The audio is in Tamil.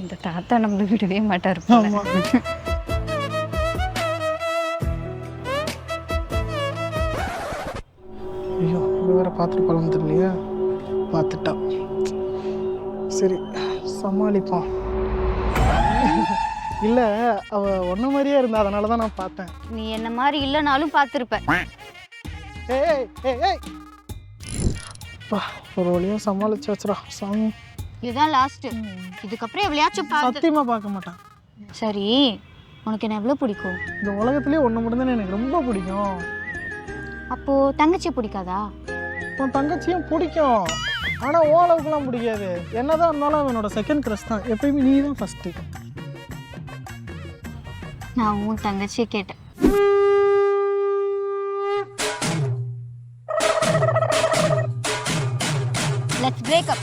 இந்த தாத்தா நம்மளை விடவே மாட்டார் போல. ஆமா. ஐயோ இது வேற பார்த்துட்டு பழம் தெரியலையா? பார்த்துட்டா. சரி சமாளிப்போம். இல்லை அவ ஒன்ன மாதிரியே இருந்தா, அதனால தான் நான் பார்த்தேன். நீ என்ன மாதிரி இல்லைனாலும் பார்த்துருப்ப. ஏய் ஏய் ஏய் அப்பா, ஒரு வழியாக சமாளிச்சு வச்சுடா சாமி. இதுதான் லாஸ்ட். இதுக்கப்புறம் எவ்வளையாச்சும் பார்த்து. சத்தியமாக பார்க்க மாட்டேன். சரி, உனக்கு என்ன எவ்வளோ பிடிக்கும்? இந்த உலகத்துலேயே ஒன்று மட்டும்தானே எனக்கு ரொம்ப பிடிக்கும். அப்போ தங்கச்சி பிடிக்காதா? உன் தங்கச்சியும் பிடிக்கும், ஆனால் ஓ அளவுக்குலாம் பிடிக்காது. என்னதான் இருந்தாலும் அவனோட செகண்ட் க்ரஷ் தான். எப்பயுமே நீ தான் ஃபஸ்ட்டு. நான் உன் தங்கச்சியை கேட்டேன். Let's break up.